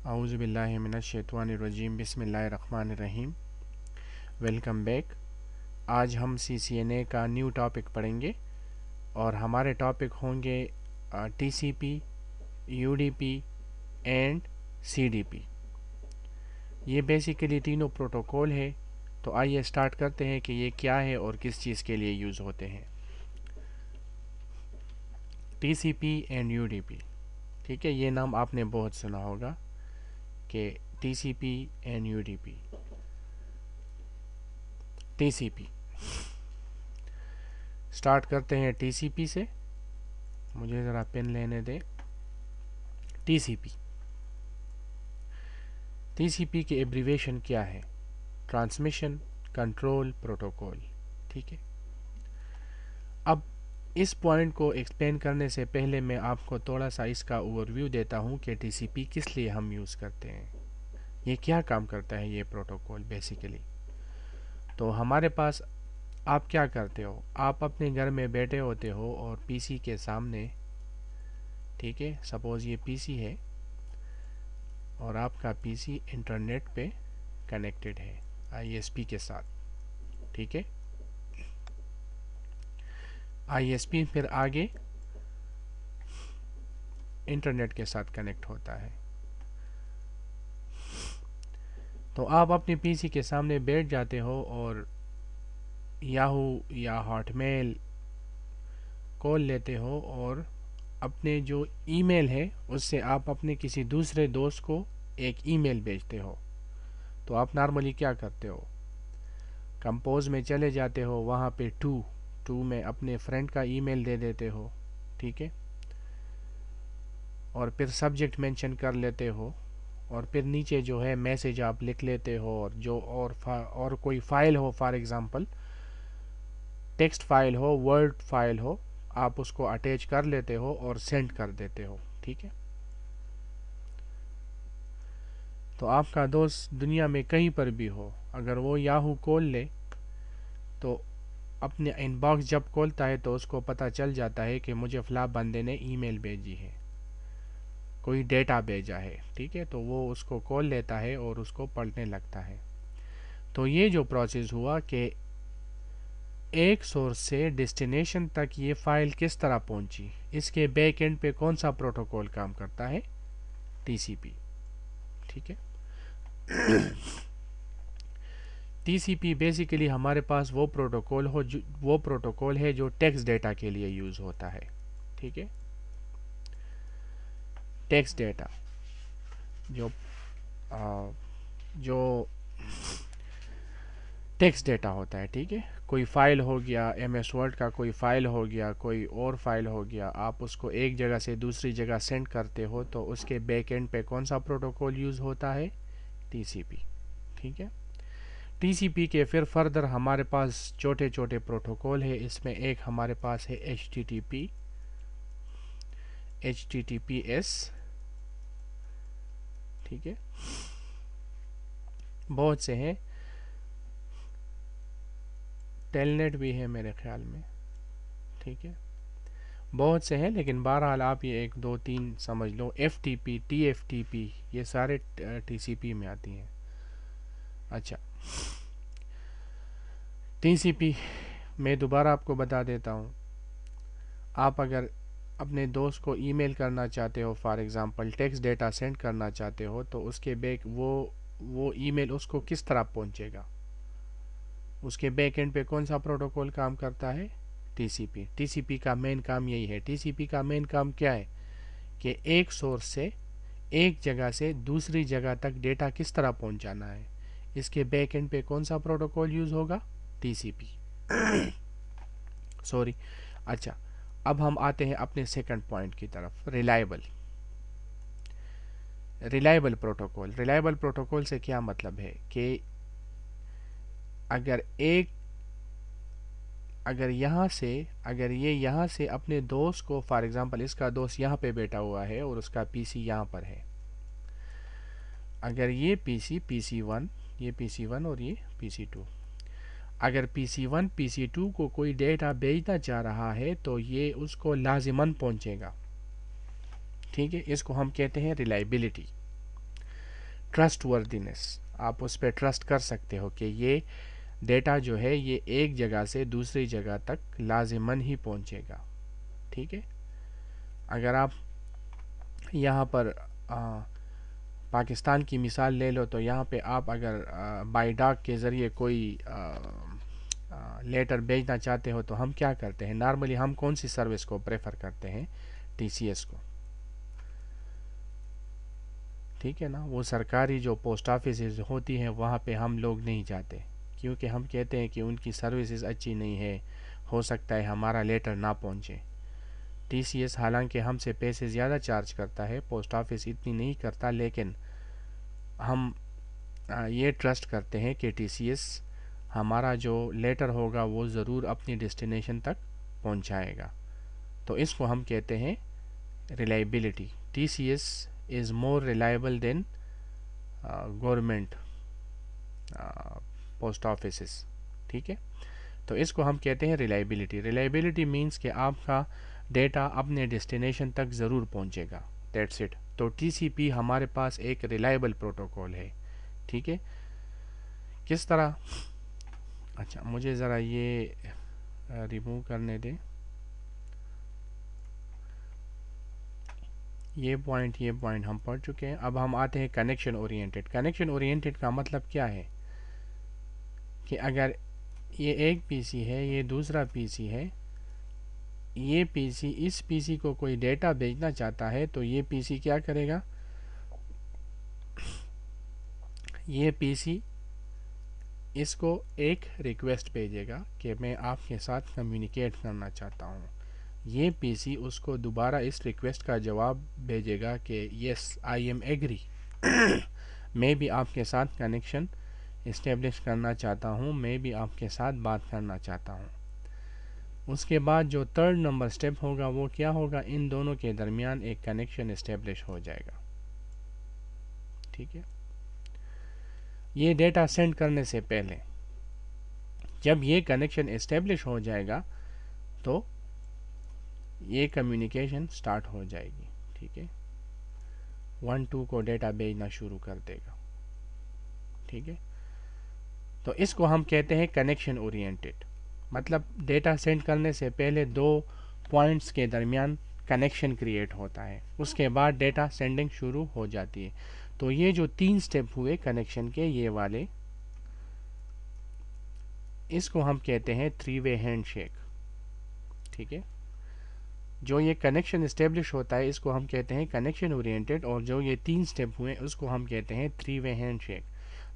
आऊज़ु बिल्लाहि मिनश शैतानिर रजीम बिस्मिल्लाहिर्रहमानिर्रहीम। Welcome back. आज हम CCNA का न्यू टॉपिक पढ़ेंगे और हमारे टॉपिक होंगे TCP, UDP एंड CDP। ये बेसिकली तीनों प्रोटोकॉल है। तो आइए स्टार्ट करते हैं कि ये क्या है और किस चीज़ के लिए यूज़ होते हैं। TCP एंड UDP, ठीक है, ये नाम आपने बहुत सुना होगा कि TCP and UDP। TCP start करते हैं TCP से। मुझे ज़रा पेन लेने दें। TCP TCP के एब्रीवेशन क्या है? Transmission control protocol. ठीक है, अब इस पॉइंट को एक्सप्लेन करने से पहले मैं आपको थोड़ा सा इसका ओवरव्यू देता हूँ कि TCP किस लिए हम यूज़ करते हैं, ये क्या काम करता है ये प्रोटोकॉल बेसिकली। तो हमारे पास, आप क्या करते हो, आप अपने घर में बैठे होते हो और PC के सामने, ठीक है, सपोज़ ये PC है और आपका PC इंटरनेट पे कनेक्टेड है ISP के साथ। ठीक है, ISP फिर आगे इंटरनेट के साथ कनेक्ट होता है। तो आप अपने PC के सामने बैठ जाते हो और याहू या हॉटमेल कॉल लेते हो और अपने जो ईमेल है उससे आप अपने किसी दूसरे दोस्त को एक ईमेल भेजते हो। तो आप नॉर्मली क्या करते हो, कंपोज में चले जाते हो, वहाँ पे टू में अपने फ्रेंड का ईमेल दे देते हो। ठीक है, और फिर सब्जेक्ट मेंशन कर लेते हो और फिर नीचे जो है मैसेज आप लिख लेते हो और जो और कोई फाइल हो, फॉर एग्जांपल टेक्स्ट फाइल हो, वर्ड फाइल हो, आप उसको अटैच कर लेते हो और सेंड कर देते हो। ठीक है, तो आपका दोस्त दुनिया में कहीं पर भी हो, अगर वो याहू खोल ले तो अपने इनबॉक्स जब खोलता है तो उसको पता चल जाता है कि मुझे फला बंदे ने ईमेल भेजी है, कोई डेटा भेजा है। ठीक है, तो वो उसको खोल लेता है और उसको पढ़ने लगता है। तो ये जो प्रोसेस हुआ कि एक सोर्स से डेस्टिनेशन तक ये फाइल किस तरह पहुंची, इसके बैक एंड पे कौन सा प्रोटोकॉल काम करता है? TCP। ठीक है, TCP बेसिकली हमारे पास वो प्रोटोकॉल है जो टेक्स्ट डेटा के लिए यूज़ होता है। ठीक है, टेक्स्ट डेटा जो जो टेक्स्ट डेटा होता है। ठीक है, कोई फाइल हो गया, MS वर्ड का कोई फाइल हो गया, कोई और फाइल हो गया, आप उसको एक जगह से दूसरी जगह सेंड करते हो तो उसके बैक एंड पे कौन सा प्रोटोकॉल यूज़ होता है? TCP। ठीक है, TCP के फिर फर्दर हमारे पास छोटे छोटे प्रोटोकॉल है। इसमें एक हमारे पास है HTTPS। ठीक है, बहुत से हैं, टेलनेट भी है मेरे ख्याल में। ठीक है, बहुत से हैं, लेकिन बहरहाल आप ये 1 2 3 समझ लो। FTP, TFTP, ये सारे TCP में आती हैं। अच्छा, TCP मैं दोबारा आपको बता देता हूँ। आप अगर अपने दोस्त को ईमेल करना चाहते हो, for example text data send करना चाहते हो, तो उसके बैक वो ईमेल उसको किस तरह पहुंचेगा, उसके बैक एंड पे कौन सा प्रोटोकॉल काम करता है? TCP। TCP का मेन काम यही है। TCP का मेन काम क्या है कि एक सोर्स से, एक जगह से दूसरी जगह तक डेटा किस तरह पहुंचाना है, इसके बैक एंड पे कौन सा प्रोटोकॉल यूज़ होगा? TCP। सॉरी। अच्छा, अब हम आते हैं अपने सेकंड पॉइंट की तरफ, रिलायबल प्रोटोकॉल। रिलायबल प्रोटोकॉल से क्या मतलब है कि अगर ये यहाँ से अपने दोस्त को, फॉर एग्जांपल इसका दोस्त यहाँ पे बैठा हुआ है और उसका PC यहाँ पर है, अगर ये PC1, ये PC1 और ये PC2, अगर PC1 PC2 को कोई डेटा भेजना चाह रहा है तो ये उसको लाजिमन पहुंचेगा। ठीक है, इसको हम कहते हैं रिलायबिलिटी। ट्रस्ट वर्दीनेस, आप उस पर ट्रस्ट कर सकते हो कि ये डेटा जो है ये एक जगह से दूसरी जगह तक लाजिमन ही पहुंचेगा। ठीक है, अगर आप यहाँ पर पाकिस्तान की मिसाल ले लो तो यहाँ पे आप अगर बाई डाक के ज़रिए कोई लेटर भेजना चाहते हो तो हम क्या करते हैं, नॉर्मली हम कौन सी सर्विस को प्रेफर करते हैं, टीसीएस को। ठीक है ना, वो सरकारी जो पोस्ट ऑफिस होती हैं वहाँ पे हम लोग नहीं जाते, क्योंकि हम कहते हैं कि उनकी सर्विसेज अच्छी नहीं है, हो सकता है हमारा लेटर ना पहुँचे। टीसीएस हालांकि हमसे पैसे ज़्यादा चार्ज करता है, पोस्ट ऑफिस इतनी नहीं करता, लेकिन हम ये ट्रस्ट करते हैं कि टीसीएस हमारा जो लेटर होगा वो ज़रूर अपनी डेस्टिनेशन तक पहुंचाएगा। तो इसको हम कहते हैं reliability. TCS is more reliable then government post office. ठीक है, तो इसको हम कहते हैं रिलायबिलिटी। रिलायबिलिटी मीन्स कि आपका डेटा अपने डेस्टिनेशन तक ज़रूर पहुंचेगा, दैट्स इट। तो टीसीपी हमारे पास एक रिलायबल प्रोटोकॉल है। ठीक है, किस तरह, अच्छा मुझे ज़रा ये रिमूव करने दें, ये पॉइंट हम पढ़ चुके हैं। अब हम आते हैं कनेक्शन ओरिएंटेड। कनेक्शन ओरिएंटेड का मतलब क्या है कि अगर ये एक पीसी है, ये दूसरा पीसी है, ये पीसी इस पीसी को कोई डेटा भेजना चाहता है तो ये पीसी क्या करेगा, ये पीसी इसको एक रिक्वेस्ट भेजेगा कि मैं आपके साथ कम्युनिकेट करना चाहता हूँ। ये पीसी उसको दोबारा इस रिक्वेस्ट का जवाब भेजेगा कि यस आई एम एग्री, मैं भी आपके साथ कनेक्शन इस्टेब्लिश करना चाहता हूँ, मैं भी आपके साथ बात करना चाहता हूँ। उसके बाद जो थर्ड नंबर स्टेप होगा वो क्या होगा, इन दोनों के दरमियान एक कनेक्शन इस्टेब्लिश हो जाएगा। ठीक है, ये डेटा सेंड करने से पहले जब ये कनेक्शन इस्टेब्लिश हो जाएगा तो ये कम्युनिकेशन स्टार्ट हो जाएगी। ठीक है, 1-2 को डेटा भेजना शुरू कर देगा। ठीक है, तो इसको हम कहते हैं कनेक्शन ओरिएंटेड, मतलब डेटा सेंड करने से पहले दो पॉइंट्स के दरमियान कनेक्शन क्रिएट होता है, उसके बाद डेटा सेंडिंग शुरू हो जाती है। तो ये जो 3 स्टेप हुए कनेक्शन के, ये वाले, इसको हम कहते हैं 3 वे हैंडशेक। ठीक है, जो ये कनेक्शन इस्टेब्लिश होता है इसको हम कहते हैं कनेक्शन ओरिएंटेड, और जो ये 3 स्टेप हुए उसको हम कहते हैं 3 वे हैंडशेक।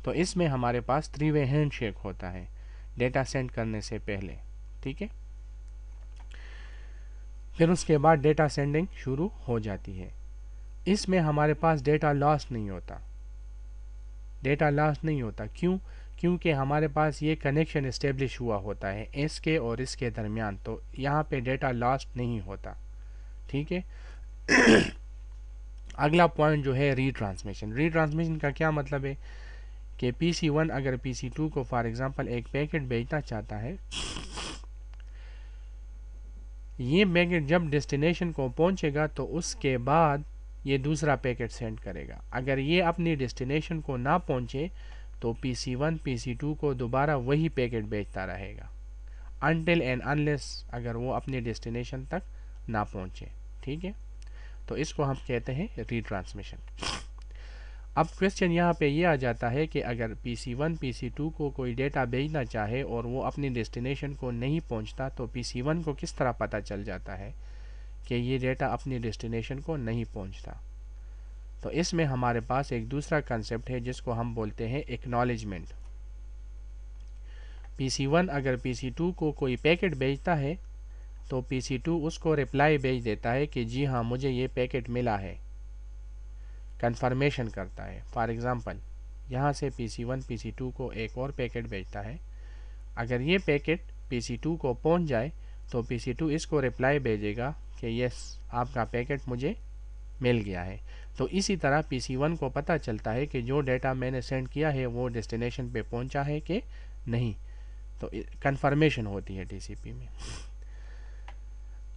तो इसमें हमारे पास 3 वे हैंडशेक होता है डेटा सेंड करने से पहले। ठीक है, फिर उसके बाद डेटा सेंडिंग शुरू हो जाती है। इसमें हमारे पास डेटा लॉस्ट नहीं होता, डेटा लॉस्ट नहीं होता। क्यों? क्योंकि हमारे पास ये कनेक्शन इस्टेब्लिश हुआ होता है इसके और इसके दरमियान, तो यहाँ पे डेटा लॉस्ट नहीं होता। ठीक है, अगला पॉइंट जो है रीट्रांसमिशन। रीट्रांसमिशन का क्या मतलब है कि PC1 अगर PC2 को फॉर एग्जांपल एक पैकेट भेजना चाहता है, ये पैकेट जब डेस्टिनेशन को पहुंचेगा तो उसके बाद ये दूसरा पैकेट सेंड करेगा। अगर ये अपनी डेस्टिनेशन को ना पहुंचे तो PC1 PC2 को दोबारा वही पैकेट भेजता रहेगा अनटिल एंड अनलेस अगर वो अपनी डेस्टिनेशन तक ना पहुंचे। ठीक है, तो इसको हम कहते हैं रीट्रांसमिशन। अब क्वेश्चन यहाँ पे ये आ जाता है कि अगर PC1 PC2 को कोई डेटा भेजना चाहे और वो अपनी डेस्टिनेशन को नहीं पहुँचता तो PC1 को किस तरह पता चल जाता है कि ये डेटा अपनी डेस्टिनेशन को नहीं पहुँचता। तो इसमें हमारे पास एक दूसरा कंसेप्ट है जिसको हम बोलते हैं एक्नॉलेजमेंट। PC1 अगर PC2 को कोई पैकेट भेजता है तो PC2 उसको रिप्लाई भेज देता है कि जी हाँ मुझे ये पैकेट मिला है, कंफर्मेशन करता है। फॉर एग्ज़ाम्पल यहाँ से PC1 PC2 को एक और पैकेट भेजता है, अगर ये पैकेट PC2 को पहुंच जाए तो PC2 इसको रिप्लाई भेजेगा कि यस आपका पैकेट मुझे मिल गया है। तो इसी तरह PC1 को पता चलता है कि जो डेटा मैंने सेंड किया है वो डेस्टिनेशन पे पहुंचा है कि नहीं, तो कंफर्मेशन होती है TCP में।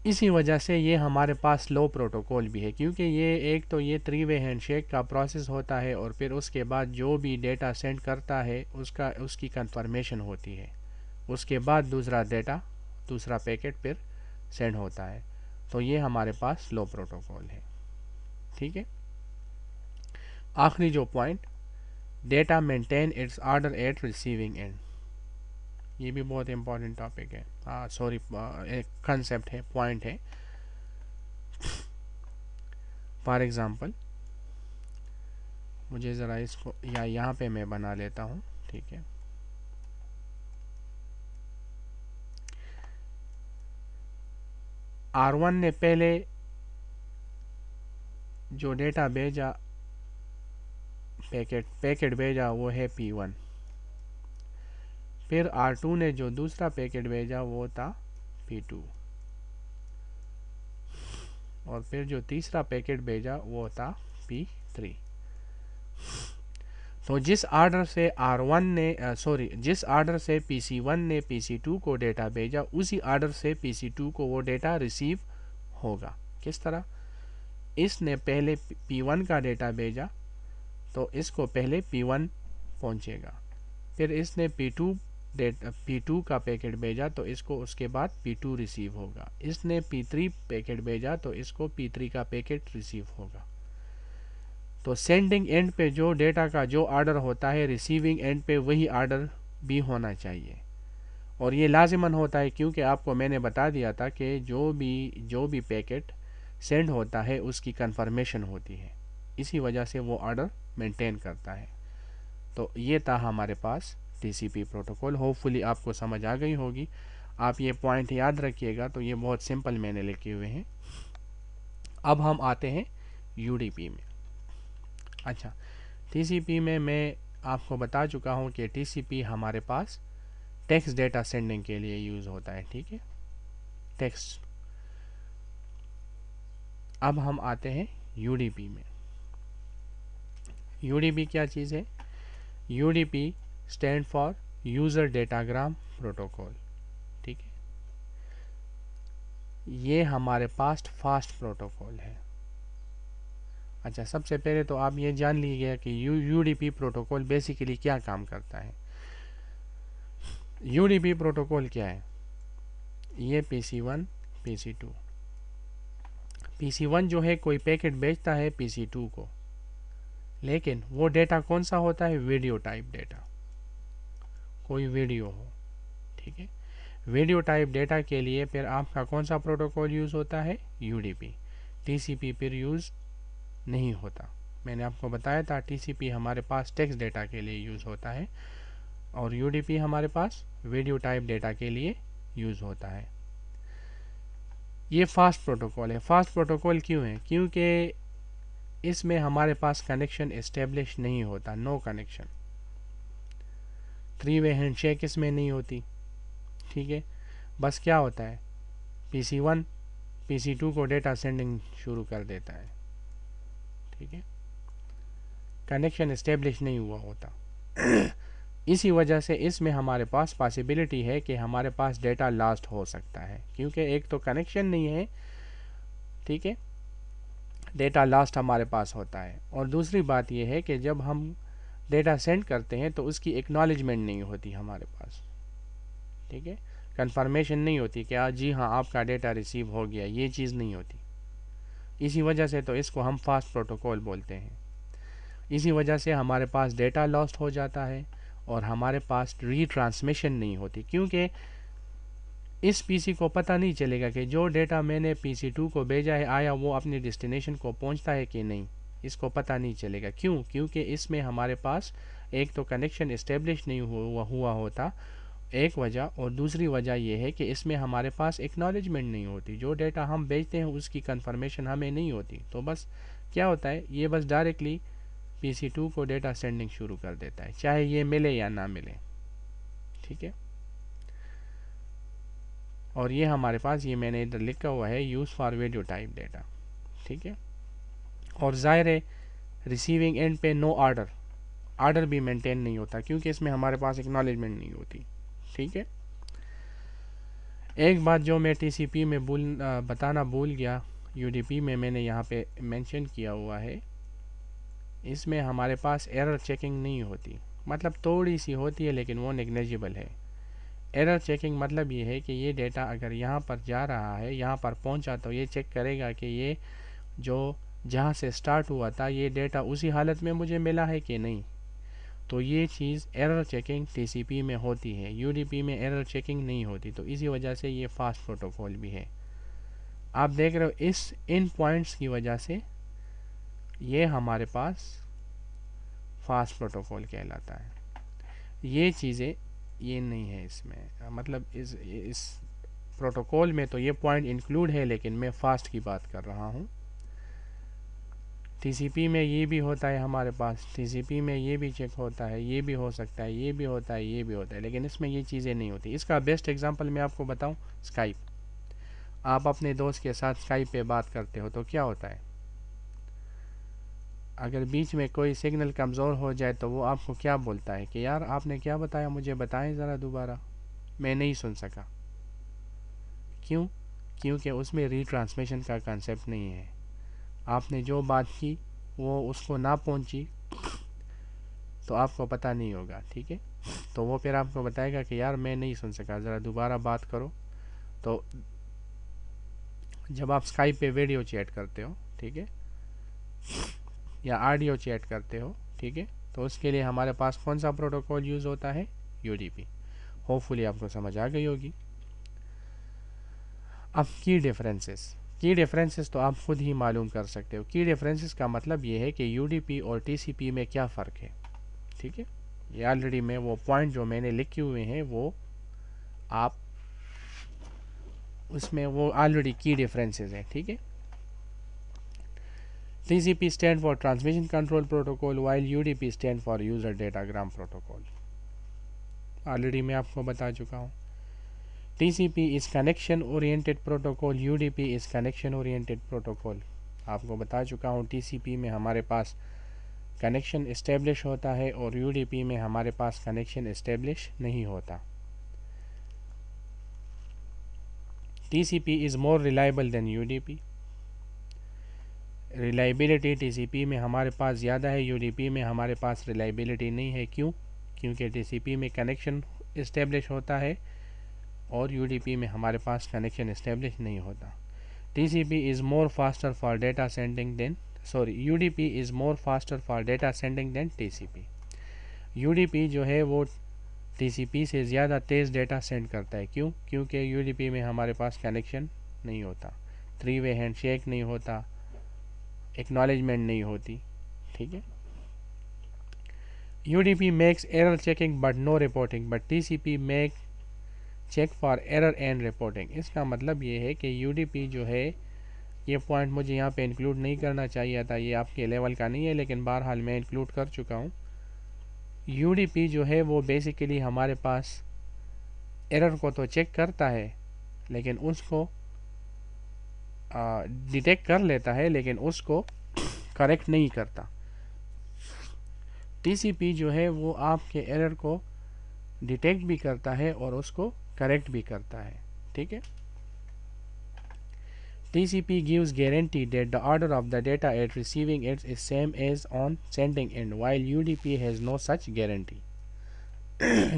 इसी वजह से ये हमारे पास लो प्रोटोकॉल भी है, क्योंकि ये एक तो ये 3 वे हैंडशेक का प्रोसेस होता है और फिर उसके बाद जो भी डेटा सेंड करता है उसकी कंफर्मेशन होती है, उसके बाद दूसरा पैकेट फिर सेंड होता है। तो ये हमारे पास लो प्रोटोकॉल है। ठीक है, आखिरी जो point, data maintain its order at receiving end, ये भी बहुत इंपॉर्टेंट टॉपिक है, सॉरी एक कंसेप्ट है, पॉइंट है। फॉर एग्ज़ाम्पल मुझे ज़रा इसको यहाँ पे मैं बना लेता हूँ। ठीक है, R1 ने पहले जो डेटा भेजा, पैकेट भेजा वो है P1। फिर R2 ने जो दूसरा पैकेट भेजा वो था P2, और फिर जो तीसरा पैकेट भेजा वो था P3। तो जिस ऑर्डर से जिस ऑर्डर से PC1 ने PC2 को डेटा भेजा, उसी ऑर्डर से PC2 को वो डेटा रिसीव होगा। किस तरह? इसने पहले P1 का डेटा भेजा तो इसको पहले P1 पहुंचेगा, फिर इसने P2 का पैकेट भेजा तो इसको उसके बाद P2 रिसीव होगा, इसने P3 पैकेट भेजा तो इसको P3 का पैकेट रिसीव होगा। तो सेंडिंग एंड पे जो डेटा का जो ऑर्डर होता है, रिसीविंग एंड पे वही ऑर्डर भी होना चाहिए। और ये लाजिमन होता है, क्योंकि आपको मैंने बता दिया था कि जो भी पैकेट सेंड होता है उसकी कंफर्मेशन होती है, इसी वजह से वो ऑर्डर मेंटेन करता है। तो ये था हमारे पास TCP प्रोटोकॉल। होपफुली आपको समझ आ गई होगी। आप ये पॉइंट याद रखिएगा, तो ये बहुत सिंपल मैंने लिखे हुए हैं। अब हम आते हैं UDP में। अच्छा, TCP में मैं आपको बता चुका हूँ कि TCP हमारे पास टेक्स्ट डेटा सेंडिंग के लिए यूज़ होता है। ठीक है, टेक्स्ट। अब हम आते हैं UDP में। UDP क्या चीज़ है? UDP stand for user datagram protocol. ठीक है, ये हमारे पास फास्ट प्रोटोकॉल है। अच्छा, सबसे पहले तो आप ये जान लीजिए कि UDP प्रोटोकॉल बेसिकली क्या काम करता है। UDP प्रोटोकॉल क्या है? ये PC1 PC2, PC1 जो है कोई पैकेट भेजता है PC2 को, लेकिन वो डेटा कौन सा होता है? वीडियो टाइप डेटा, कोई वीडियो हो। ठीक है, वीडियो टाइप डेटा के लिए फिर आपका कौन सा प्रोटोकॉल यूज़ होता है? UDP। TCP फिर यूज़ नहीं होता। मैंने आपको बताया था TCP हमारे पास टेक्स्ट डेटा के लिए यूज़ होता है और UDP हमारे पास वीडियो टाइप डेटा के लिए यूज़ होता है। ये फास्ट प्रोटोकॉल है। फास्ट प्रोटोकॉल क्यों है? क्योंकि इसमें हमारे पास कनेक्शन इस्टेब्लिश नहीं होता, नो कनेक्शन। 3 वे हैंडशेक इसमें नहीं होती। ठीक है, बस क्या होता है, PC1 PC2 को डेटा सेंडिंग शुरू कर देता है। ठीक है, कनेक्शन इस्टेब्लिश नहीं हुआ होता। इसी वजह से इसमें हमारे पास पॉसिबिलिटी है कि हमारे पास डेटा लॉस्ट हो सकता है, क्योंकि एक तो कनेक्शन नहीं है। ठीक है, डेटा लॉस्ट हमारे पास होता है, और दूसरी बात यह है कि जब हम डेटा सेंड करते हैं तो उसकी एक्नॉलेजमेंट नहीं होती हमारे पास। ठीक है, कंफर्मेशन नहीं होती कि जी हाँ आपका डेटा रिसीव हो गया, ये चीज़ नहीं होती। इसी वजह से तो इसको हम फास्ट प्रोटोकॉल बोलते हैं। इसी वजह से हमारे पास डेटा लॉस्ट हो जाता है और हमारे पास रीट्रांसमिशन नहीं होती, क्योंकि इस पीसी को पता नहीं चलेगा कि जो डेटा मैंने PC2 को भेजा है आया वो अपने डेस्टिनेशन को पहुंचता है कि नहीं, इसको पता नहीं चलेगा। क्यों? क्योंकि इसमें हमारे पास एक तो कनेक्शन इस्टेब्लिश नहीं हुआ होता, एक वजह, और दूसरी वजह यह है कि इसमें हमारे पास एक्नॉलेजमेंट नहीं होती। जो डेटा हम भेजते हैं उसकी कंफर्मेशन हमें नहीं होती। तो बस क्या होता है, ये बस डायरेक्टली PC2 को डेटा सेंडिंग शुरू कर देता है, चाहे ये मिले या ना मिले। ठीक है, और ये हमारे पास, ये मैंने इधर लिखा हुआ है, use for video type data. ठीक है, और ज़ाहिर है रिसीविंग एंड पे नो ऑर्डर भी मेंटेन नहीं होता, क्योंकि इसमें हमारे पास एक्नॉलेजमेंट नहीं होती। ठीक है, एक बात जो मैं टीसीपी में बताना भूल गया, यूडीपी में मैंने यहाँ पे मेंशन किया हुआ है, इसमें हमारे पास एरर चेकिंग नहीं होती, मतलब थोड़ी सी होती है लेकिन वो नेग्लिजिबल है। एरर चेकिंग मतलब ये है कि ये डेटा अगर यहाँ पर जा रहा है, यहाँ पर पहुँचा, तो ये चेक करेगा कि ये जो जहाँ से स्टार्ट हुआ था ये डेटा उसी हालत में मुझे मिला है कि नहीं। तो ये चीज़ एरर चेकिंग टीसीपी में होती है, यूडीपी में एरर चेकिंग नहीं होती, तो इसी वजह से ये फास्ट प्रोटोकॉल भी है। आप देख रहे हो इन पॉइंट्स की वजह से ये हमारे पास फास्ट प्रोटोकॉल कहलाता है। ये चीज़ें ये नहीं है इसमें, मतलब इस प्रोटोकॉल में तो ये पॉइंट इंक्लूड है, लेकिन मैं फास्ट की बात कर रहा हूँ। टीसीपी में ये भी होता है हमारे पास, टीसीपी में ये भी चेक होता है, ये भी हो सकता है, ये भी होता है, ये भी होता है, लेकिन इसमें ये चीज़ें नहीं होती। इसका बेस्ट एग्जांपल मैं आपको बताऊं, स्काइप। आप अपने दोस्त के साथ स्काइप पे बात करते हो तो क्या होता है, अगर बीच में कोई सिग्नल कमज़ोर हो जाए तो वो आपको क्या बोलता है कि यार आपने क्या बताया, मुझे बताएं ज़रा दोबारा, मैं नहीं सुन सका। क्यों? क्योंकि उसमें रीट्रांसमिशन का कंसेप्ट नहीं है। आपने जो बात की वो उसको ना पहुंची तो आपको पता नहीं होगा, ठीक है। तो वो फिर आपको बताएगा कि यार मैं नहीं सुन सका, ज़रा दोबारा बात करो। तो जब आप स्काइप पे वीडियो चैट करते हो, ठीक है, या ऑडियो चैट करते हो, ठीक है, तो उसके लिए हमारे पास कौन सा प्रोटोकॉल यूज़ होता है, यूडीपी। होपफुली आपको समझ आ गई होगी। अब की डिफरेंसेस तो आप खुद ही मालूम कर सकते हो। की डिफरेंसेस का मतलब ये है कि यूडीपी और टीसीपी में क्या फ़र्क है, ठीक है। ये ऑलरेडी मैं वो पॉइंट जो मैंने लिखे हुए हैं वो आप उसमें वो ऑलरेडी की डिफरेंसेस हैं, ठीक है। TCP stand for Transmission Control Protocol while UDP stand for User Datagram Protocol. Already मैं आपको बता चुका हूँ। TCP is connection oriented protocol, UDP is connection oriented protocol. आपको बता चुका हूँ TCP में हमारे पास कनेक्शन इस्टेब्लिश होता है और UDP में हमारे पास कनेक्शन इस्टेब्लिश नहीं होता। TCP is more reliable than UDP. Reliability TCP में हमारे पास ज़्यादा है, यूडीपी में हमारे पास रिलायबिलिटी नहीं है। क्यों? क्योंकि टीसीपी में कनेक्शन इस्टेब्लिश होता है और यूडीपी में हमारे पास कनेक्शन इस्टेब्लिश नहीं होता। TCP is more faster for data sending then UDP is more faster for data sending then TCP. UDP जो है वो टीसीपी से ज़्यादा तेज़ डेटा सेंड करता है। क्यों? क्योंकि यूडीपी में हमारे पास कनेक्शन नहीं होता, 3 वे हैंडशेक नहीं होता, एक्नॉलेजमेंट नहीं होती, ठीक है। UDP makes error checking but no reporting, but TCP make check for error and reporting. इसका मतलब ये है कि यूडीपी जो है, ये पॉइंट मुझे यहाँ पे इंक्लूड नहीं करना चाहिए था, ये आपके लेवल का नहीं है, लेकिन बहरहाल मैं इंक्लूड कर चुका हूँ। यूडीपी जो है वो बेसिकली हमारे पास एरर को तो चेक करता है, लेकिन उसको डिटेक्ट कर लेता है, लेकिन उसको करेक्ट नहीं करता। टीसीपी जो है वो आपके एरर को डिटेक्ट भी करता है और उसको करेक्ट भी करता है, ठीक है। TCP gives guarantee that the order of the data at receiving end is same as on sending end, while UDP has no such guarantee.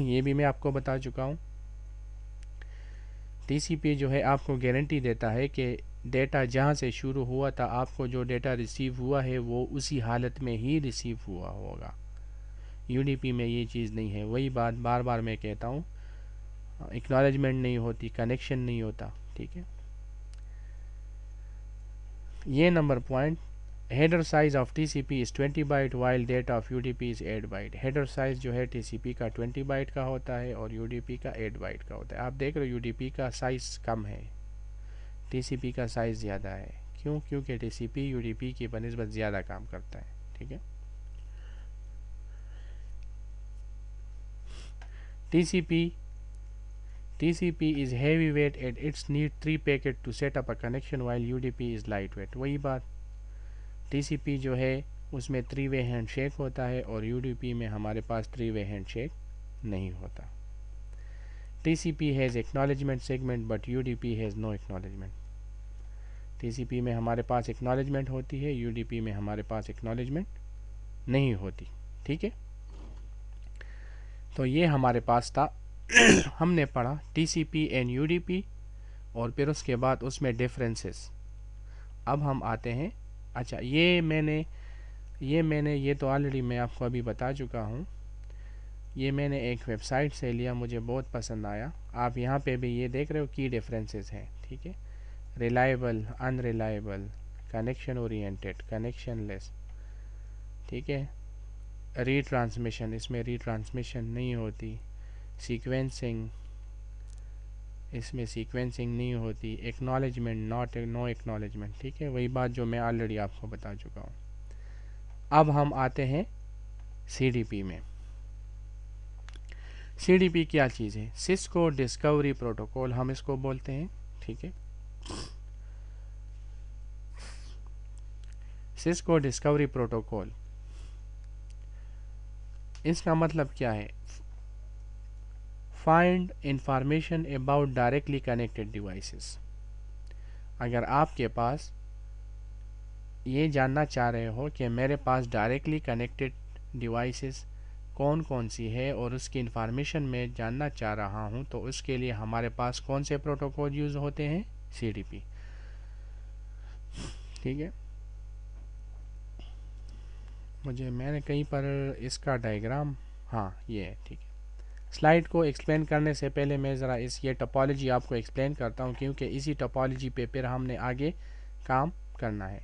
ये भी मैं आपको बता चुका हूँ। TCP जो है आपको गारंटी देता है कि डेटा जहाँ से शुरू हुआ था, आपको जो डेटा रिसीव हुआ है वो उसी हालत में ही रिसीव हुआ होगा। यूडीपी में ये चीज़ नहीं है। वही बात बार बार मैं कहता हूँ, एक्नॉलेजमेंट नहीं होती, कनेक्शन नहीं होता, ठीक है। ये number point. Header size of TCP is 20 byte while data of UDP is 8 byte. Header size जो है टीसीपी का 20 बाइट का होता है और यूडीपी का 8 बाइट का होता है। आप देख रहे हो यूडीपी का साइज़ कम है, टीसीपी का साइज़ ज़्यादा है। क्यों? क्योंकि टीसीपी यूडीपी की बनिस्बत ज़्यादा काम करता है, ठीक है। TCP is heavyweight and its need 3 packet to set up a connection while UDP is lightweight. वही बात, TCP जो है उसमें 3 वे हैंडशेक होता है और UDP में हमारे पास 3 वे हैंडशेक नहीं होता। TCP has acknowledgement segment but UDP has no acknowledgement. TCP में हमारे पास एक्नॉलेजमेंट होती है, UDP में हमारे पास एक्नॉलेजमेंट नहीं होती। ठीक है, तो ये हमारे पास था हमने पढ़ा TCP एंड UDP और फिर उसके बाद उसमें डिफरेंसेस। अब हम आते हैं, अच्छा ये तो ऑलरेडी मैं आपको अभी बता चुका हूँ। ये मैंने एक वेबसाइट से लिया, मुझे बहुत पसंद आया। आप यहाँ पे भी ये देख रहे हो की डिफरेंसेस हैं। ठीक है, reliable, unreliable, connection oriented, connectionless. ठीक है, रीट्रांसमिशन, इसमें रीट्रांसमिशन नहीं होती। सीक्वेंसिंग, इसमें सीक्वेंसिंग नहीं होती। Acknowledgement, no acknowledgement. ठीक है, वही बात जो मैं ऑलरेडी आपको बता चुका हूँ। अब हम आते हैं CDP में। CDP क्या चीज़ है? सिस्को डिस्कवरी प्रोटोकॉल हम इसको बोलते हैं। ठीक है, सिस्को डिस्कवरी प्रोटोकॉल, इसका मतलब क्या है? Find information about directly connected devices. अगर आपके पास ये जानना चाह रहे हो कि मेरे पास डायरेक्टली कनेक्टेड डिवाइसेस कौन कौन सी है और उसकी इंफॉर्मेशन मैं जानना चाह रहा हूँ, तो उसके लिए हमारे पास कौन से प्रोटोकॉल यूज़ होते हैं? CDP। ठीक है, मैंने कहीं पर इसका डायग्राम, हाँ ये है। ठीक है, स्लाइड को एक्सप्लेन करने से पहले मैं ज़रा ये टोपोलॉजी आपको एक्सप्लेन करता हूँ, क्योंकि इसी टोपोलॉजी पे फिर हमने आगे काम करना है।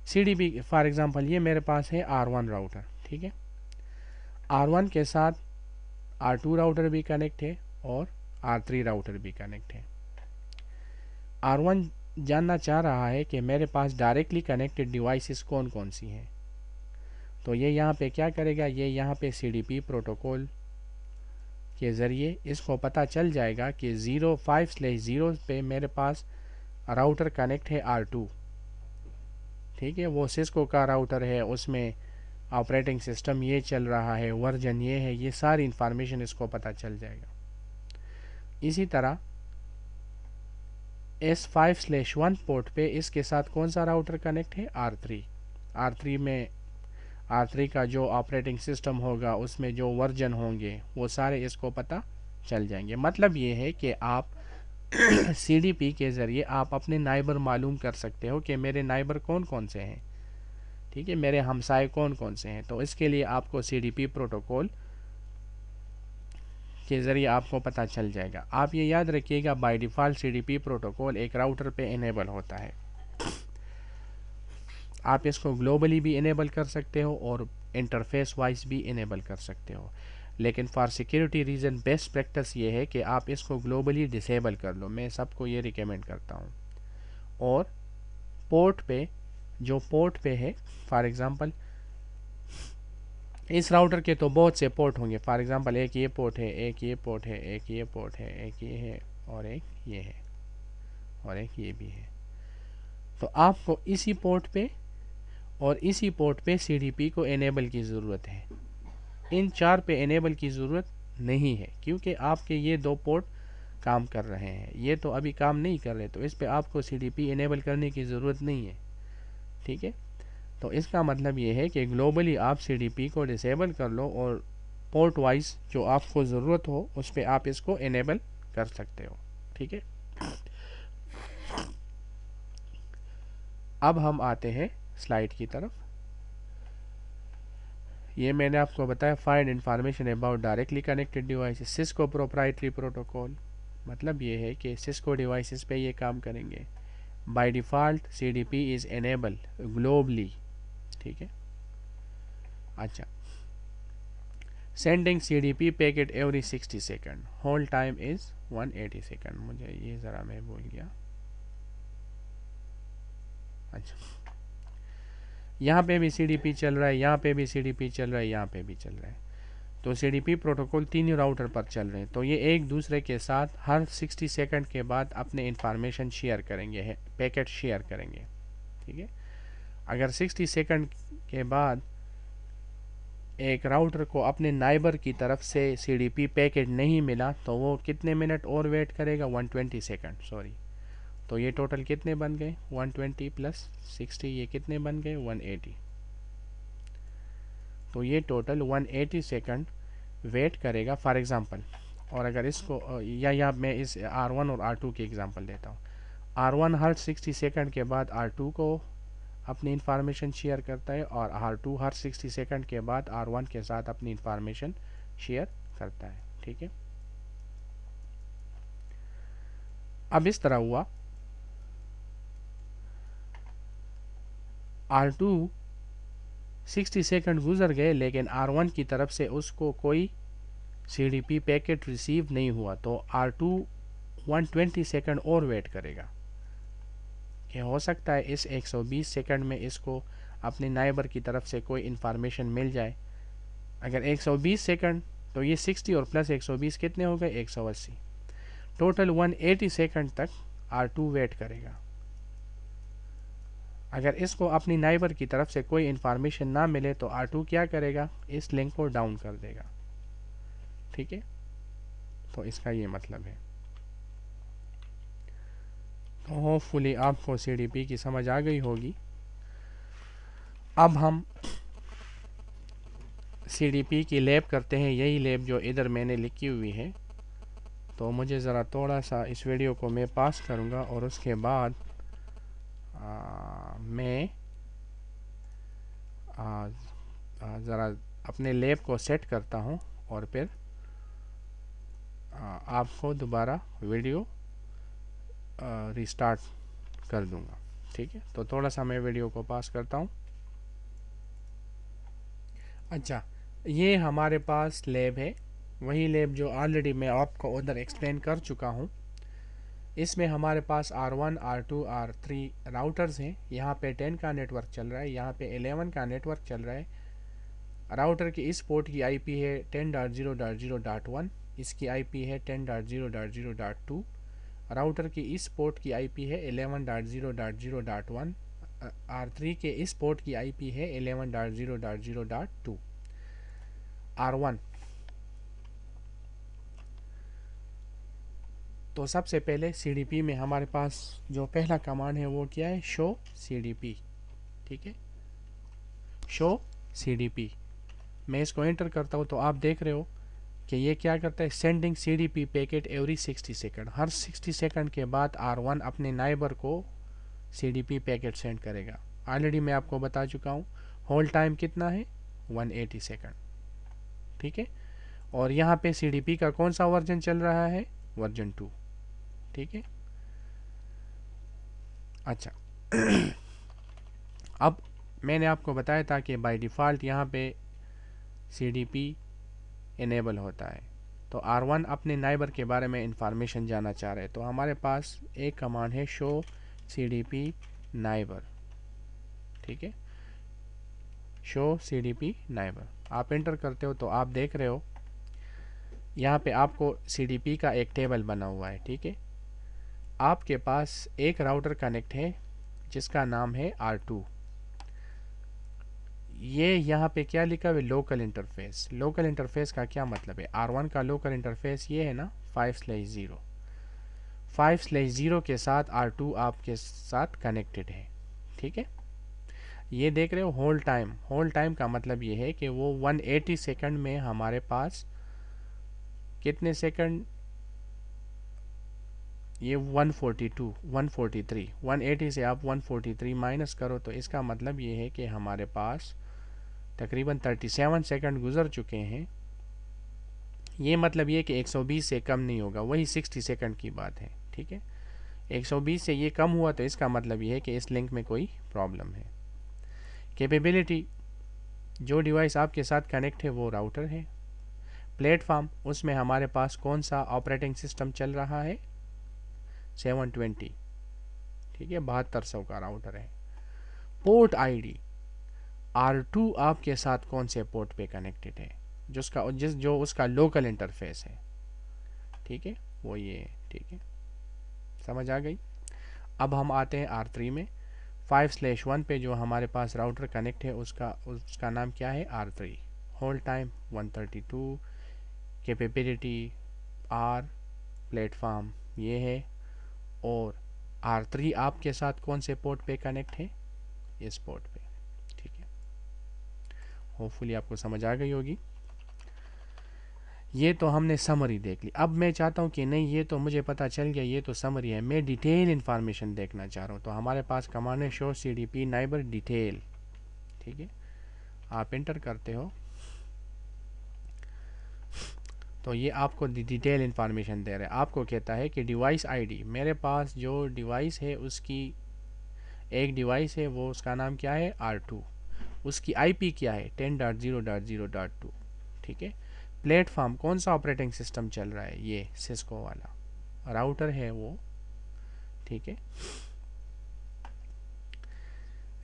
CDP फॉर एग्ज़ाम्पल, ये मेरे पास है R1 राउटर। ठीक है, R1 के साथ R2 राउटर भी कनेक्ट है और R3 राउटर भी कनेक्ट है। R1 जानना चाह रहा है कि मेरे पास डायरेक्टली कनेक्टेड डिवाइसेस कौन कौन सी हैं, तो ये यहाँ पे क्या करेगा? ये यहाँ पे CDP प्रोटोकॉल के ज़रिए इसको पता चल जाएगा कि 05/0 पे मेरे पास राउटर कनेक्ट है R2। ठीक है, वो सिस्को का राउटर है, उसमें ऑपरेटिंग सिस्टम ये चल रहा है, वर्जन ये है, ये सारी इंफॉर्मेशन इसको पता चल जाएगा। इसी तरह S5/1 पोर्ट पे इसके साथ कौन सा राउटर कनेक्ट है? R3। R3 में R3 का जो ऑपरेटिंग सिस्टम होगा, उसमें जो वर्जन होंगे, वो सारे इसको पता चल जाएंगे। मतलब ये है कि आप CDP के ज़रिए आप अपने नाइबर मालूम कर सकते हो कि मेरे नाइबर कौन कौन से हैं। ठीक है, मेरे हमसाए कौन कौन से हैं। तो इसके लिए आपको CDP प्रोटोकॉल के ज़रिए आपको पता चल जाएगा। आप ये याद रखिएगा, बाय डिफ़ॉल्ट CDP प्रोटोकॉल एक राउटर पे इनेबल होता है। आप इसको ग्लोबली भी इनेबल कर सकते हो और इंटरफेस वाइज भी इनेबल कर सकते हो, लेकिन for security reason best practice ये है कि आप इसको ग्लोबली डिसेबल कर लो। मैं सबको ये रिकमेंड करता हूँ। और पोर्ट पे, जो पोर्ट पे है, फॉर एग्ज़ाम्पल इस राउटर के तो बहुत से पोर्ट होंगे। फॉर एग्ज़ाम्पल एक ये पोर्ट है, एक ये पोर्ट है, एक ये पोर्ट है, एक ये है और एक ये है और एक ये भी है। तो आपको इसी पोर्ट पे और इसी पोर्ट पे CDP को इनेबल की ज़रूरत है। इन 4 पे इनेबल की ज़रूरत नहीं है, क्योंकि आपके ये 2 पोर्ट काम कर रहे हैं, ये तो अभी काम नहीं कर रहे, तो इस पे आपको CDP इनेबल करने की ज़रूरत नहीं है। ठीक है, तो इसका मतलब ये है कि ग्लोबली आप CDP को डिसेबल कर लो और पोर्ट वाइज जो आपको ज़रूरत हो उस पर आप इसको इनेबल कर सकते हो। ठीक है, अब हम आते हैं स्लाइड की तरफ। ये मैंने आपको बताया, find information about directly connected devices, Cisco proprietary protocol. मतलब ये है कि सिस्को डिवाइसेस पे ये काम करेंगे। By default CDP is enable globally. ठीक है, अच्छा, sending CDP packet every 60 second, hold time is 180 second. मुझे ये ज़रा मैं भूल गया। अच्छा, यहाँ पे भी CDP चल रहा है, यहाँ पे भी CDP चल रहा है, यहाँ पे भी चल रहा है। तो CDP प्रोटोकॉल तीनों राउटर पर चल रहे हैं, तो ये एक दूसरे के साथ हर 60 सेकंड के बाद अपने इंफॉर्मेशन शेयर करेंगे, है पैकेट शेयर करेंगे। ठीक है, अगर 60 सेकंड के बाद एक राउटर को अपने नाइबर की तरफ से सीडीपी पैकेट नहीं मिला तो वो कितने मिनट और वेट करेगा? 120 सेकंड, सॉरी। तो ये टोटल कितने बन गए? 120 प्लस 60, ये कितने बन गए? 180। तो ये टोटल 180 सेकंड वेट करेगा फॉर एग्ज़ाम्पल। और अगर इसको या मैं इस R1 और R2 की एग्ज़ाम्पल देता हूँ। R1 हर 60 सेकंड के बाद R2 को अपनी इंफॉर्मेशन शेयर करता है और R2 हर 60 सेकंड के बाद R1 के साथ अपनी इंफॉर्मेशन शेयर करता है। ठीक है, अब इस तरह हुआ R2 60 सेकंड गुजर गए लेकिन R1 की तरफ से उसको कोई सीडीपी पैकेट रिसीव नहीं हुआ, तो R2 120 सेकंड और वेट करेगा। ये हो सकता है इस 120 सेकंड में इसको अपने नाइबर की तरफ से कोई इन्फॉर्मेशन मिल जाए। अगर 120 सेकंड तो ये 60 और प्लस 120 कितने हो गए? 180। टोटल 180 सेकंड तक R2 वेट करेगा। अगर इसको अपनी नाइबर की तरफ से कोई इन्फॉर्मेशन ना मिले तो R2 क्या करेगा? इस लिंक को डाउन कर देगा। ठीक है, तो इसका ये मतलब है। तो होपफुली आपको सीडीपी की समझ आ गई होगी। अब हम सीडीपी की लैब करते हैं, यही लैब जो इधर मैंने लिखी हुई है। तो मुझे ज़रा थोड़ा सा इस वीडियो को मैं पास करूँगा और उसके बाद मैं ज़रा अपने लैब को सेट करता हूँ और फिर आपको दोबारा वीडियो रिस्टार्ट कर दूँगा। ठीक है, तो थोड़ा सा मैं वीडियो को पास करता हूँ। अच्छा, ये हमारे पास लैब है, वही लैब जो ऑलरेडी मैं आपको उधर एक्सप्लेन कर चुका हूँ। इसमें हमारे पास R1, R2, R3 राउटर्स हैं। यहाँ पे 10 का नेटवर्क चल रहा है, यहाँ पे 11 का नेटवर्क चल रहा है। राउटर की इस पोर्ट की आईपी है 10.0.0.1, इसकी आईपी है 10.0.0.2। राउटर की इस पोर्ट की आईपी है 11.0.0.1। R3 के इस पोर्ट की आईपी है 11.0.0.2। R1, तो सबसे पहले सीडीपी में हमारे पास जो पहला कमांड है वो क्या है? Show CDP. ठीक है, शो सीडीपी। मैं इसको एंटर करता हूँ तो आप देख रहे हो कि ये क्या करता है? Sending CDP packet every 60 second. हर 60 सेकंड के बाद R1 अपने नाइबर को सीडीपी पैकेट सेंड करेगा। ऑलरेडी मैं आपको बता चुका हूँ होल्ड टाइम कितना है? 180 सेकंड। ठीक है, और यहाँ पे सीडीपी का कौन सा वर्जन चल रहा है? वर्जन 2। ठीक है, अच्छा अब मैंने आपको बताया था कि बाय डिफ़ॉल्ट यहाँ पे सीडीपी इनेबल होता है। तो R1 अपने नाइबर के बारे में इंफॉर्मेशन जानना चाह रहे हैं, तो हमारे पास एक कमांड है शो सीडीपी नाइबर। ठीक है, शो सीडीपी नाइबर आप एंटर करते हो तो आप देख रहे हो यहाँ पे आपको सीडीपी का एक टेबल बना हुआ है। ठीक है, आपके पास एक राउटर कनेक्ट है जिसका नाम है R2। ये यहाँ पे क्या लिखा हुआ है? Local interface. लोकल इंटरफेस का क्या मतलब है? R1 का लोकल इंटरफेस ये है ना 5/0। 5/0 के साथ R2 आपके साथ कनेक्टेड है। ठीक है, ये देख रहे हो होल्ड टाइम। होल्ड टाइम का मतलब ये है कि वो 180 सेकंड में हमारे पास कितने सेकंड? ये 142, 143, 180 से आप 143 माइनस करो तो इसका मतलब ये है कि हमारे पास तकरीबन 37 सेकंड गुजर चुके हैं। ये मतलब ये कि 120 से कम नहीं होगा, वही 60 सेकंड की बात है। ठीक है, 120 से ये कम हुआ तो इसका मतलब ये है कि इस लिंक में कोई प्रॉब्लम है। कैपेबिलिटी, जो डिवाइस आपके साथ कनेक्ट है वो राउटर है। प्लेटफॉर्म, उसमें हमारे पास कौन सा ऑपरेटिंग सिस्टम चल रहा है? 720। ठीक है, 7200 का राउटर है। पोर्ट आईडी, R2 आपके साथ कौन से पोर्ट पे कनेक्टेड है? जो उसका लोकल इंटरफेस है। ठीक है, वो ये है। ठीक है, समझ आ गई। अब हम आते हैं R3 में। 5/1 पे जो हमारे पास राउटर कनेक्ट है उसका नाम क्या है? R3। Hold time 132, capability R, platform ये है, और R3 आपके साथ कौन से पोर्ट पे कनेक्ट है, इस पोर्ट पे। ठीक है, होपफुली आपको समझ आ गई होगी। ये तो हमने समरी देख ली। अब मैं चाहता हूँ कि नहीं, ये तो मुझे पता चल गया, ये तो समरी है, मैं डिटेल इन्फॉर्मेशन देखना चाह रहा हूँ। तो हमारे पास कमांड है शो CDP नाइबर डिटेल। ठीक है, आप एंटर करते हो तो ये आपको डिटेल इन्फॉर्मेशन दे रहा है। आपको कहता है कि डिवाइस आईडी, मेरे पास जो डिवाइस है उसकी एक डिवाइस है, वो उसका नाम क्या है, R2, उसकी IP क्या है 10.0.0.2। ठीक है, प्लेटफॉर्म कौन सा ऑपरेटिंग सिस्टम चल रहा है, ये सिस्को वाला राउटर है वो। ठीक है,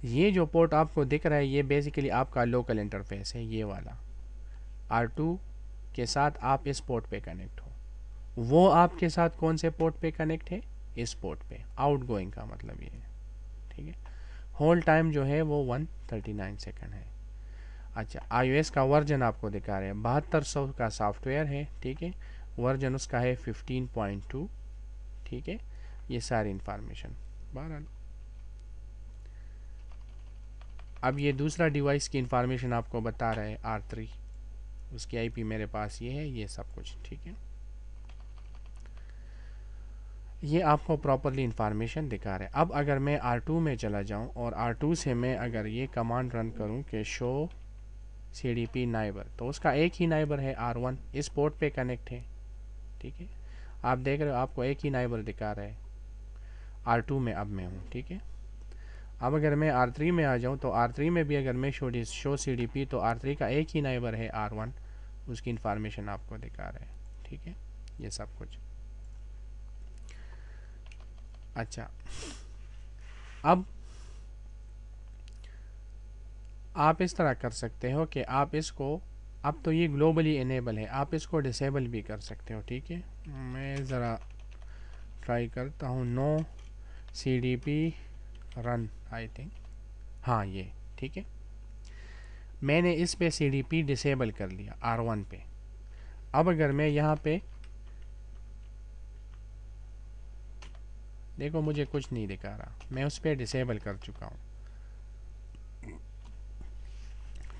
ये जो पोर्ट आपको दिख रहा है ये बेसिकली आपका लोकल इंटरफेस है, ये वाला R2 के साथ आप इस पोर्ट पे कनेक्ट हो। वो आपके साथ कौन से पोर्ट पे कनेक्ट है, इस पोर्ट पे, आउटगोइंग का मतलब ये है। ठीक है, होल्ड टाइम जो है वो 139 सेकंड है। अच्छा, iOS का वर्जन आपको दिखा रहे हैं, 7200 का सॉफ्टवेयर है। ठीक है, वर्जन उसका है 15.2। ठीक है, ये सारी इंफॉर्मेशन। बहरहाल अब ये दूसरा डिवाइस की इंफॉर्मेशन आपको बता रहा है R3, उसकी IP मेरे पास ये है, ये सब कुछ। ठीक है, ये आपको प्रॉपरली इंफॉर्मेशन दिखा रहा है। अब अगर मैं R2 में चला जाऊं और R2 से मैं अगर ये कमांड रन करूं कि शो CDP नाइबर, तो उसका एक ही नाइबर है R1, इस पोर्ट पे कनेक्ट है। ठीक है, आप देख रहे हो आपको एक ही नाइबर दिखा रहा है, R2 में अब मैं हूँ। ठीक है, अब अगर मैं R3 में आ जाऊँ तो R3 में भी अगर मैं शो CDP, तो R3 का एक ही नाइबर है R1, उसकी इंफॉर्मेशन आपको दिखा रहा है। ठीक है, ये सब कुछ। अच्छा, अब आप इस तरह कर सकते हो कि आप इसको, अब तो ये ग्लोबली इनेबल है, आप इसको डिसेबल भी कर सकते हो। ठीक है, मैं ज़रा ट्राई करता हूँ, no CDP run, I think, हाँ ये ठीक है, मैंने इस पे CDP डिसेबल कर लिया R1 पे। अब अगर मैं यहाँ पे देखो, मुझे कुछ नहीं दिखा रहा, मैं उस पर डिसेबल कर चुका हूँ।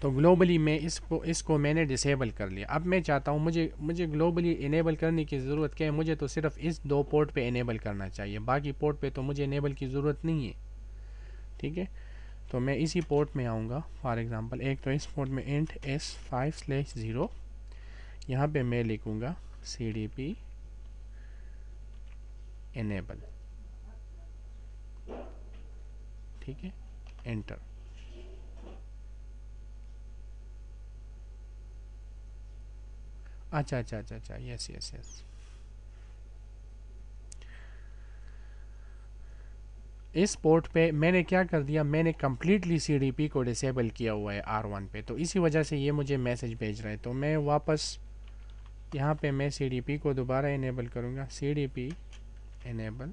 तो ग्लोबली मैं इसको मैंने डिसेबल कर लिया। अब मैं चाहता हूँ, मुझे ग्लोबली इनेबल करने की ज़रूरत क्या है, मुझे तो सिर्फ इस दो पोर्ट पे इनेबल करना चाहिए, बाकी पोर्ट पे तो मुझे इनेबल की ज़रूरत नहीं है। ठीक है, तो मैं इसी पोर्ट में आऊँगा। फॉर एग्ज़ाम्पल, एक तो इस पोर्ट में इंट S5/0, यहाँ पे मैं लिखूँगा CDP इनेबल। ठीक है, एंटर। अच्छा अच्छा अच्छा अच्छा, यस यस यस, इस पोर्ट पे मैंने क्या कर दिया, मैंने कम्प्लीटली CDP को डिसेबल किया हुआ है R1 पे, तो इसी वजह से ये मुझे मैसेज भेज रहा है। तो मैं वापस यहाँ पे मैं CDP को दोबारा इनेबल करूँगा, CDP इनेबल,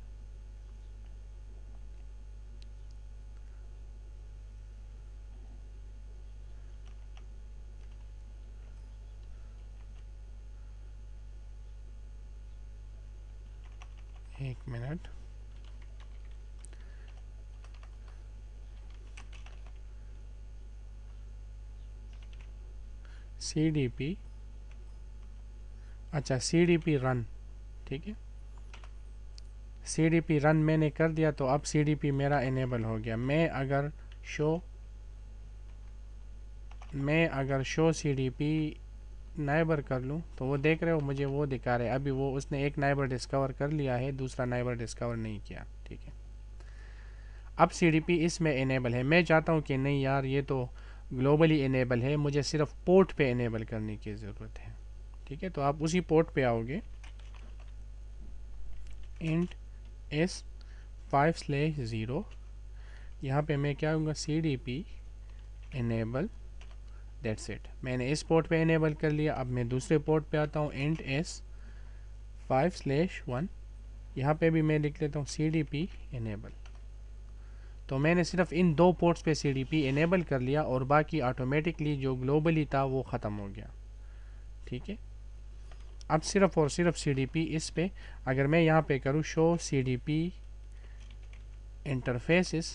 एक मिनट, CDP, अच्छा CDP रन। ठीक है, CDP रन मैंने कर दिया, तो अब CDP मेरा इनेबल हो गया। मैं अगर शो CDP नाइबर कर लूँ तो वो देख रहे हो मुझे वो दिखा रहे हैं, अभी वो उसने एक नाइबर डिस्कवर कर लिया है, दूसरा नाइबर डिस्कवर नहीं किया। ठीक है, अब CDP इसमें इनेबल है। मैं चाहता हूँ कि नहीं यार, ये तो ग्लोबली इनेबल है, मुझे सिर्फ पोर्ट पे इनेबल करने की ज़रूरत है। ठीक है, तो आप उसी पोर्ट पे आओगे, इंट S5/0, यहाँ पे मैं क्या कहूँगा, CDP इनेबल, दैट्स इट। मैंने इस पोर्ट पे इनेबल कर लिया। अब मैं दूसरे पोर्ट पे आता हूँ, इंट S5/1, यहाँ पे भी मैं लिख लेता हूँ CDP इनेबल। तो मैंने सिर्फ इन 2 पोर्ट्स पे CDP इनेबल कर लिया और बाकी ऑटोमेटिकली जो ग्लोबली था वो ख़त्म हो गया। ठीक है, अब सिर्फ और सिर्फ CDP इस पे अगर मैं यहाँ पे करूँ शो CDP इंटरफेसेस,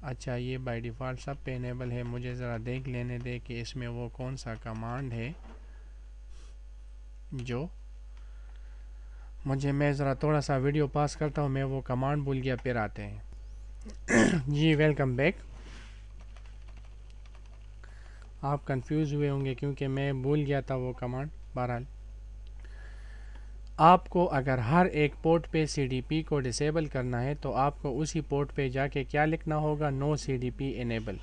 अच्छा ये बाय डिफ़ॉल्ट सब पे इनेबल है, मुझे ज़रा देख लेने दे कि इसमें वो कौन सा कमांड है जो मुझे, मैं ज़रा थोड़ा सा वीडियो पास करता हूँ, मैं वो कमांड भूल गया, फिर आते हैं। जी वेलकम बैक। आप कंफ्यूज हुए होंगे क्योंकि मैं भूल गया था वो कमांड। बहरहाल आपको अगर हर एक पोर्ट पे CDP को डिसेबल करना है तो आपको उसी पोर्ट पे जाके क्या लिखना होगा, नो CDP इनेबल।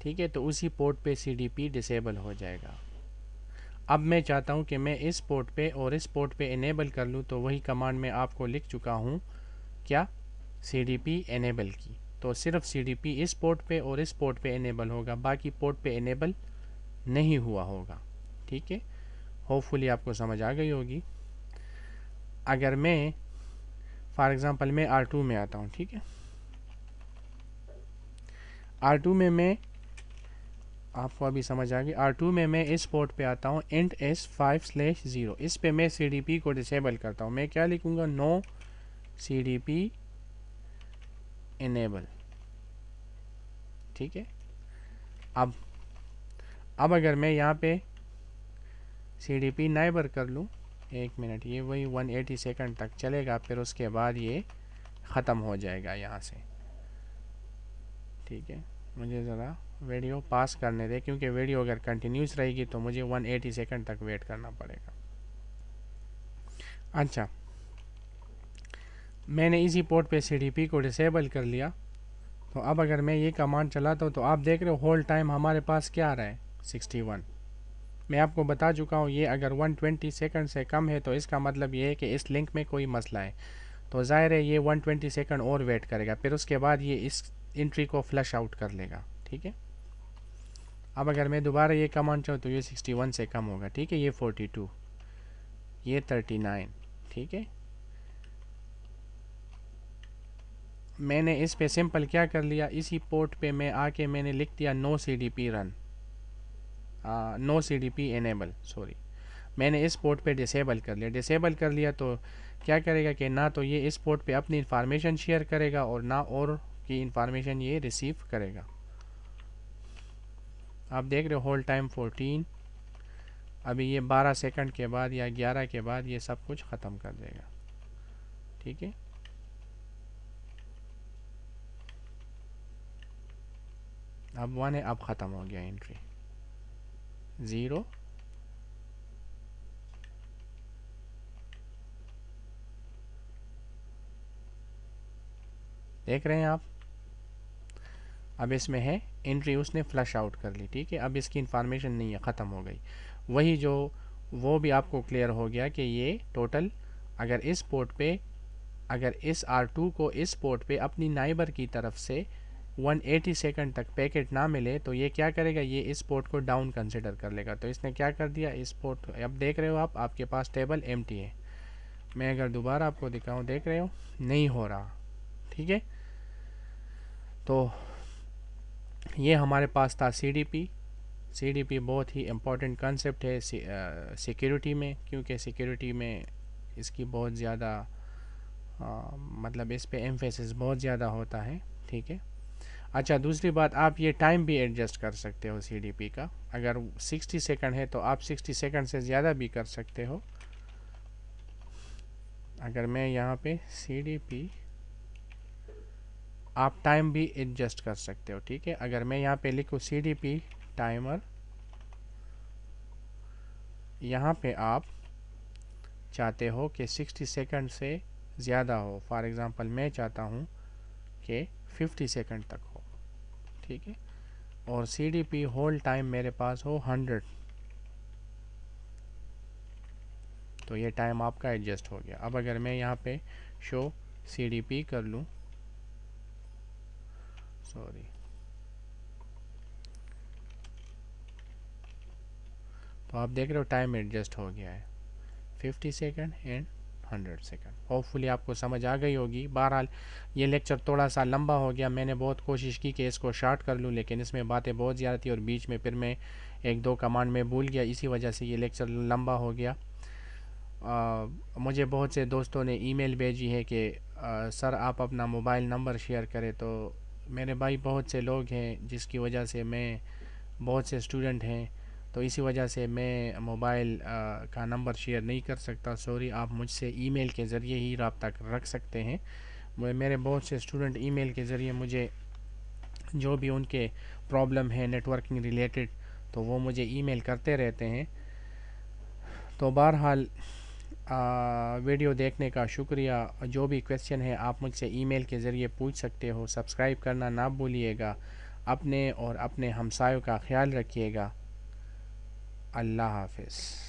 ठीक है, तो उसी पोर्ट पे CDP डिसेबल हो जाएगा। अब मैं चाहता हूँ कि मैं इस पोर्ट पे और इस पोर्ट पे इनेबल कर लूँ, तो वही कमांड मैं आपको लिख चुका हूँ, क्या, CDP इनेबल की। तो सिर्फ CDP इस पोर्ट पे और इस पोर्ट पे इनेबल होगा, बाकी पोर्ट पे इनेबल नहीं हुआ होगा। ठीक है, होपफुली आपको समझ आ गई होगी। अगर मैं फॉर एग्ज़ाम्पल मैं R2 में आता हूँ, ठीक है, R2 में मैं, आपको अभी समझ आ गई, R2 में मैं इस पोर्ट पे आता हूँ int s5/0, इस पे मैं CDP को डिसेबल करता हूँ। मैं क्या लिखूँगा, नो CDP इनेबल। ठीक है, अब अगर मैं यहाँ पे CDP नाइबर कर लूँ, 1 मिनट, ये वही 180 सेकंड तक चलेगा, फिर उसके बाद ये ख़त्म हो जाएगा यहाँ से। ठीक है, मुझे ज़रा वीडियो पास करने दे, क्योंकि वीडियो अगर कंटिन्यूस रहेगी तो मुझे 180 सेकंड तक वेट करना पड़ेगा। अच्छा, मैंने इसी पोर्ट पे CDP को डिसेबल कर लिया। तो अब अगर मैं ये कमांड चलाता हूँ तो आप देख रहे हो होल्ड टाइम हमारे पास क्या आ रहा है, 61। मैं आपको बता चुका हूँ ये अगर 120 सेकंड से कम है तो इसका मतलब ये है कि इस लिंक में कोई मसला है। तो ज़ाहिर है ये 120 सेकंड और वेट करेगा, फिर उसके बाद ये इस एंट्री को फ्लश आउट कर लेगा। ठीक है, अब अगर मैं दोबारा ये कमांड चाहूँ तो ये 61 से कम होगा। ठीक है, ये 42, ये 39। ठीक है, मैंने इस पे सिंपल क्या कर लिया, इसी पोर्ट पे मैं आके मैंने लिख दिया no CDP run, no CDP enable, sorry, मैंने इस पोर्ट पे डिसेबल कर लिया। डिसेबल कर लिया तो क्या करेगा कि ना तो ये इस पोर्ट पे अपनी इंफॉर्मेशन शेयर करेगा और ना और की इंफॉर्मेशन ये रिसीव करेगा। आप देख रहे हो होल्ड टाइम 14, अभी ये 12 सेकंड के बाद या 11 के बाद ये सब कुछ ख़त्म कर देगा। ठीक है, अब 1 है, अब ख़त्म हो गया एंट्री 0। देख रहे हैं आप, अब इसमें है एंट्री उसने फ्लश आउट कर ली। ठीक है, अब इसकी इंफॉर्मेशन नहीं है, ख़त्म हो गई। वही जो वो भी आपको क्लियर हो गया कि ये टोटल अगर इस पोर्ट पे, अगर इस R2 को इस पोर्ट पे अपनी नाइबर की तरफ से 180 सेकंड तक पैकेट ना मिले तो ये क्या करेगा, ये इस पोर्ट को डाउन कंसिडर कर लेगा। तो इसने क्या कर दिया, इस पोर्ट, अब देख रहे हो आप, आपके पास टेबल एम्प्टी है। मैं अगर दोबारा आपको दिखाऊं, देख रहे हो नहीं हो रहा। ठीक है, तो ये हमारे पास था CDP बहुत ही इम्पोर्टेंट कंसेप्ट है सिक्योरिटी में, क्योंकि सिक्योरिटी में इसकी बहुत ज़्यादा मतलब इस पे एम्फेसिस बहुत ज़्यादा होता है। ठीक है, अच्छा दूसरी बात, आप ये टाइम भी एडजस्ट कर सकते हो CDP का। अगर 60 सेकंड है तो आप 60 सेकंड से ज़्यादा भी कर सकते हो। अगर मैं यहाँ पे CDP, आप टाइम भी एडजस्ट कर सकते हो। ठीक है, अगर मैं यहाँ पे लिखूँ CDP टाइमर, यहाँ पे आप चाहते हो कि 60 सेकंड से ज़्यादा हो, फॉर एग्ज़ाम्पल मैं चाहता हूँ कि 50 सेकंड तक हो। ठीक है, और CDP होल्ड टाइम मेरे पास हो 100, तो ये टाइम आपका एडजस्ट हो गया। अब अगर मैं यहाँ पे शो CDP कर लूँ, सॉरी, तो आप देख रहे हो टाइम एडजस्ट हो गया है 50 सेकंड एंड 100 सेकंड। होपफुली आपको समझ आ गई होगी। बहरहाल ये लेक्चर थोड़ा सा लंबा हो गया, मैंने बहुत कोशिश की कि इसको शॉर्ट कर लूँ, लेकिन इसमें बातें बहुत ज़्यादा थी और बीच में फिर मैं एक दो कमांड में भूल गया, इसी वजह से ये लेक्चर लंबा हो गया। मुझे बहुत से दोस्तों ने ईमेल भेजी है कि सर आप अपना मोबाइल नंबर शेयर करें, तो मेरे भाई बहुत से लोग हैं जिसकी वजह से मैं, बहुत से स्टूडेंट हैं, तो इसी वजह से मैं मोबाइल का नंबर शेयर नहीं कर सकता। सॉरी, आप मुझसे ईमेल के ज़रिए ही रब्ता रख सकते हैं। मेरे बहुत से स्टूडेंट ईमेल के ज़रिए मुझे जो भी उनके प्रॉब्लम है नेटवर्किंग रिलेटेड, तो वो मुझे ईमेल करते रहते हैं। तो बहरहाल वीडियो देखने का शुक्रिया। जो भी क्वेश्चन है आप मुझसे ईमेल के ज़रिए पूछ सकते हो। सब्सक्राइब करना ना भूलिएगा। अपने और अपने हमसायों का ख्याल रखिएगा। अल्लाह हाफ़िज़।